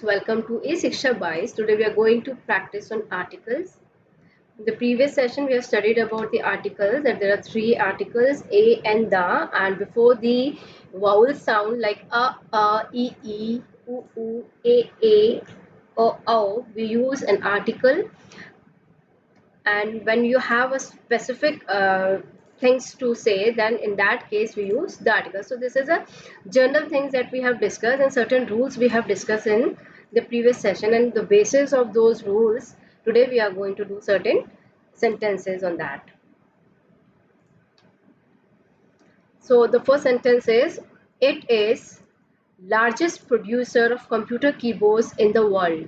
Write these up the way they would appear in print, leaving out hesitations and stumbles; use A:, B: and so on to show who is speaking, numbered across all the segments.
A: welcome to eShiksha Bytes. Today we are going to practice on articles. In the previous session we have studied about the articles, that there are three articles, a and the, and before the vowel sound like e, u, a, o, we use an article, and when you have a specific things to say, then in that case we use the article. So this is a general things that we have discussed, and certain rules we have discussed in the previous session, and the basis of those rules today we are going to do certain sentences on that. So the first sentence is, it is largest producer of computer keyboards in the world.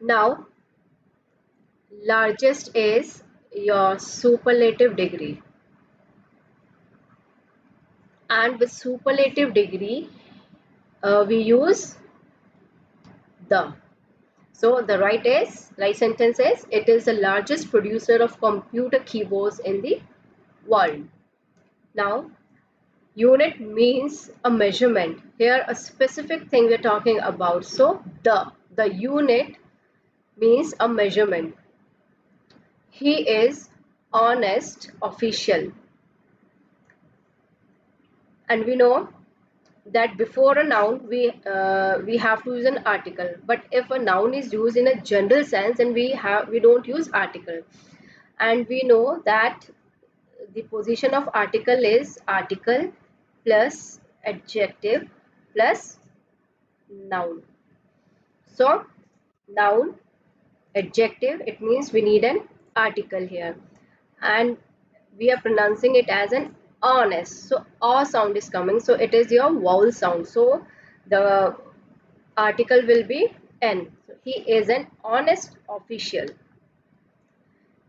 A: Now largest is your superlative degree, and with superlative degree we use the. So the right sentence is, it is the largest producer of computer keyboards in the world. Now unit means a measurement. Here a specific thing we're talking about. So the unit means a measurement. He is honest official, and we know that before a noun we have to use an article, but if a noun is used in a general sense, and we don't use article. And we know that the position of article is article plus adjective plus noun. So noun, adjective, it means we need an article here, and we are pronouncing it as an honest. So a sound is coming, so it is your vowel sound, so the article will be n. So he is an honest official.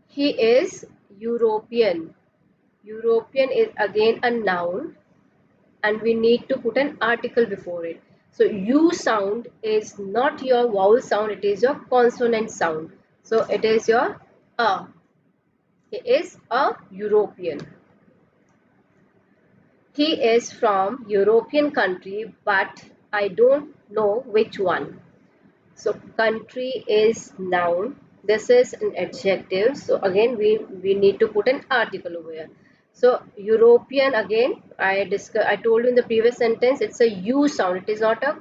A: He is European. European is again a noun, and we need to put an article before it. So U sound is not your vowel sound, it is your consonant sound. So it is your a. He is a European. He is from European country, but I don't know which one. So country is noun. This is an adjective. So again we need to put an article over here. So European, again I told you in the previous sentence, it's a U sound. It is not a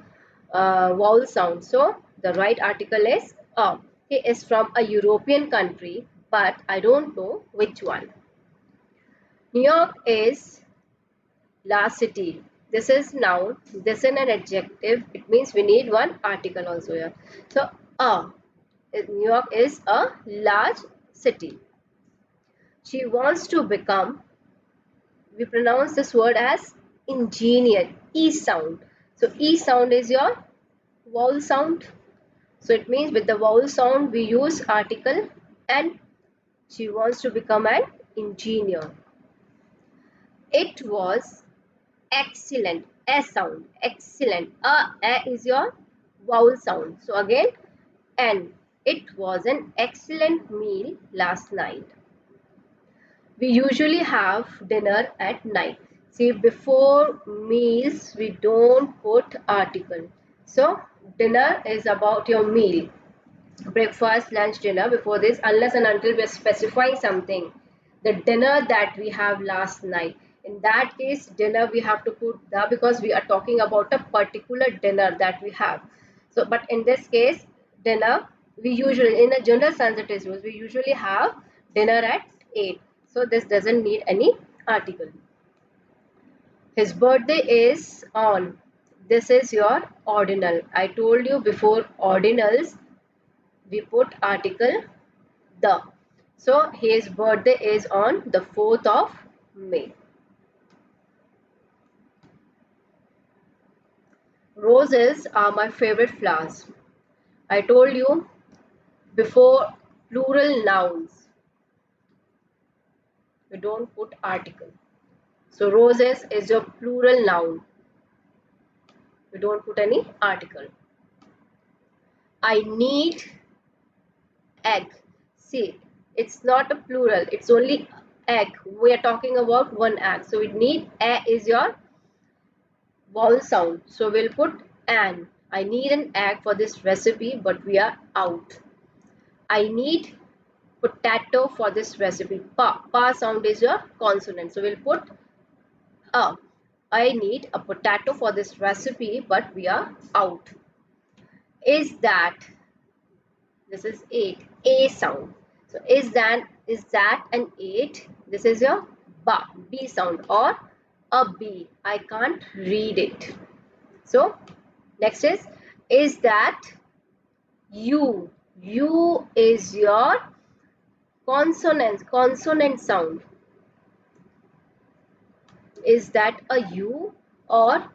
A: vowel sound. So the right article is a. He is from a European country, but I don't know which one. New York is last city. This is noun. This is an adjective. It means we need one article also here. So New York is a large city. She wants to become, we pronounce this word as engineer, E sound. So E sound is your vowel sound. So it means with the vowel sound we use article, and she wants to become an engineer. It was excellent, S sound, excellent. A is your vowel sound. So again, N. It was an excellent meal last night. We usually have dinner at night. See, before meals we don't put article. So dinner is about your meal, breakfast, lunch, dinner. Before this, unless and until we are specifying something, the dinner that we have last night, in that case dinner we have to put the, because we are talking about a particular dinner that we have. So but in this case, dinner, we usually, in a general sense it is used, we usually have dinner at 8. So this doesn't need any article. His birthday is on. This is your ordinal. I told you before, ordinals we put article the. So his birthday is on the 4th of May. Roses are my favorite flowers. I told you before, plural nouns, we don't put article. So roses is your plural noun. We don't put any article. I need egg. See, it's not a plural, it's only egg. We are talking about one egg. So we need a is your vowel sound. So we'll put an. I need an egg for this recipe, but we are out. I need potato for this recipe. Pa sound is your consonant. So we'll put a. I need a potato for this recipe, but we are out. Is that, this is 8, A sound. So is that an 8? This is your ba, B sound, or a B. I can't read it. So next is that U. U is your consonant sound. Is that a U or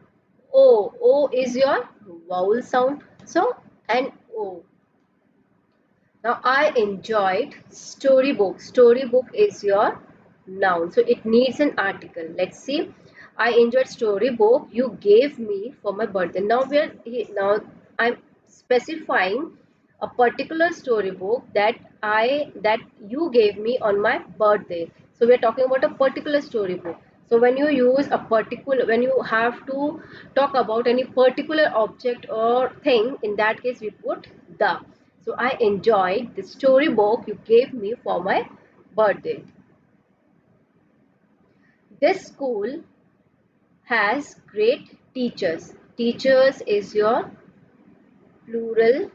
A: O? O is your vowel sound. So an O. Now I enjoyed storybook. Storybook is your noun. So it needs an article. Let's see. I enjoyed storybook you gave me for my birthday. Now I'm specifying a particular storybook that you gave me on my birthday. So we're talking about a particular storybook. So when you use a particular, when you have to talk about any particular object or thing, in that case we put the. So I enjoyed the storybook you gave me for my birthday. This school has great teachers. Teachers is your plural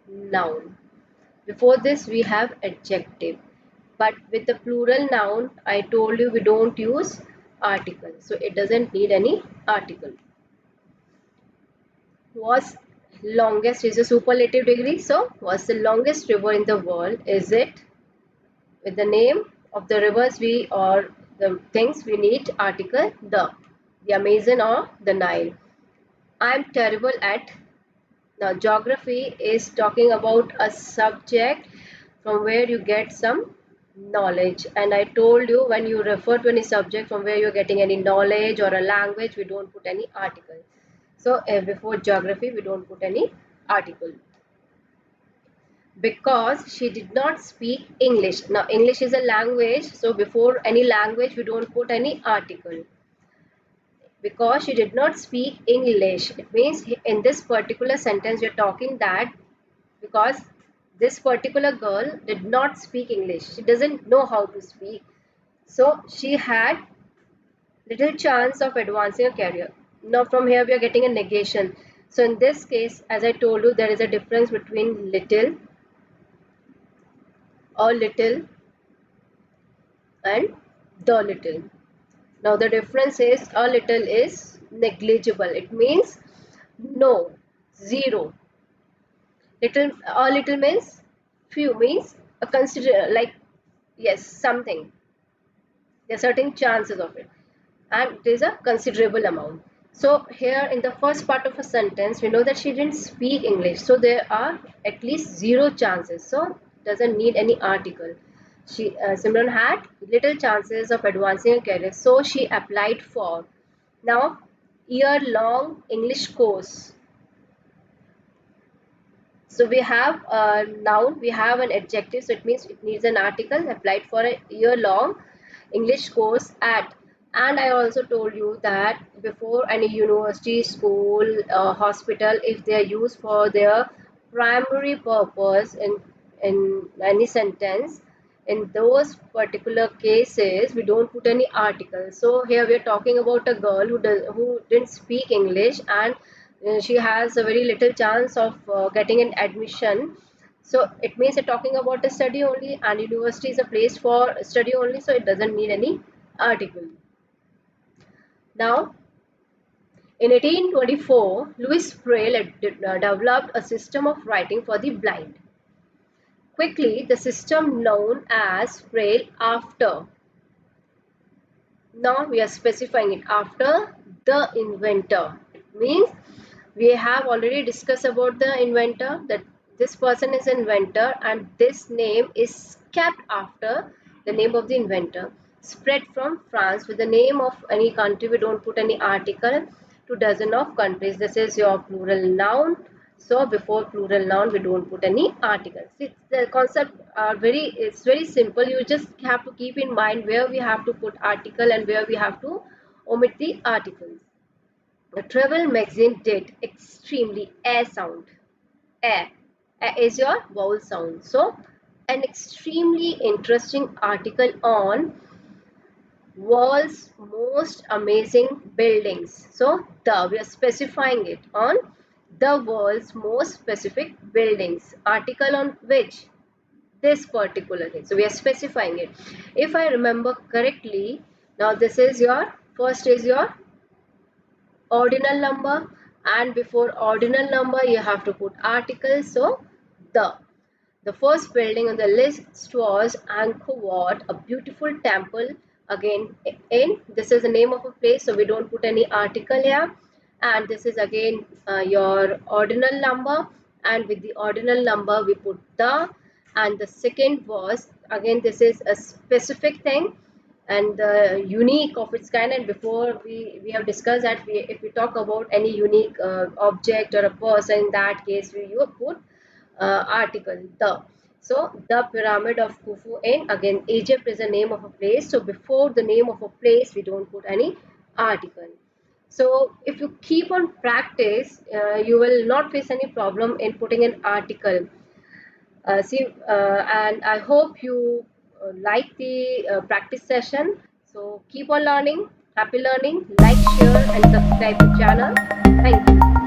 A: noun. Before this we have adjective. But with the plural noun, I told you we don't use article. So it doesn't need any article. Was longest is a superlative degree. So was the longest river in the world? Is it, with the name of the rivers we or the things we need article the Amazon or the Nile. I'm terrible at. Now geography is talking about a subject from where you get some knowledge, and I told you when you refer to any subject from where you're getting any knowledge or a language, we don't put any article. So before geography we don't put any article. Because she did not speak English. Now English is a language, so before any language we don't put any article. Because she did not speak English, it means in this particular sentence you're talking that because this particular girl did not speak English, she doesn't know how to speak, so she had little chance of advancing a career. Now from here we are getting a negation. So in this case, as I told you, there is a difference between little or little and the little. Now the difference is a little is negligible. It means no, zero. Little, a little means few, means a consider, like yes, something. There are certain chances of it, and it is a considerable amount. So here in the first part of a sentence, we know that she didn't speak English, so there are at least zero chances. So doesn't need any article. Simran had little chances of advancing her career, so she applied for. Now, year-long English course. So we have a noun, we have an adjective, so it means it needs an article. Applied for a year-long English course at. And I also told you that before any university, school, hospital, if they are used for their primary purpose in any sentence, in those particular cases we don't put any article. So here we are talking about a girl who didn't speak English, and she has a very little chance of getting an admission. So it means you're talking about a study only, and university is a place for study only, so it doesn't need any article. Now in 1824, Louis Braille developed a system of writing for the blind. Quickly, the system known as Braille after. Now we are specifying it after the inventor. It means we have already discussed about the inventor, that this person is inventor and this name is kept after the name of the inventor. Spread from France with the name of any country, we don't put any article, to dozen of countries. This is your plural noun. So before plural noun we don't put any articles. The concept are it's very simple. You just have to keep in mind where we have to put article and where we have to omit the articles. The travel magazine did extremely air sound. Air. Air is your vowel sound. So, an extremely interesting article on world's most amazing buildings. So, we are specifying it on the world's most specific buildings. Article on which? This particular thing. So, we are specifying it. If I remember correctly, now this is your first is your ordinal number, and before ordinal number you have to put article. So the the first building on the list was Angkor Wat, a beautiful temple. Again, in this is the name of a place, so we don't put any article here. And this is again your ordinal number, and with the ordinal number we put the. And the second was again, this is a specific thing and unique of its kind. And before we have discussed that if we talk about any unique object or a person, in that case we you put article the. So the pyramid of Khufu in, again, Egypt is the name of a place, so before the name of a place we don't put any article. So if you keep on practice, you will not face any problem in putting an article. And I hope you like the practice session. So keep on learning. Happy learning. Like, share, and subscribe the channel. Thank you.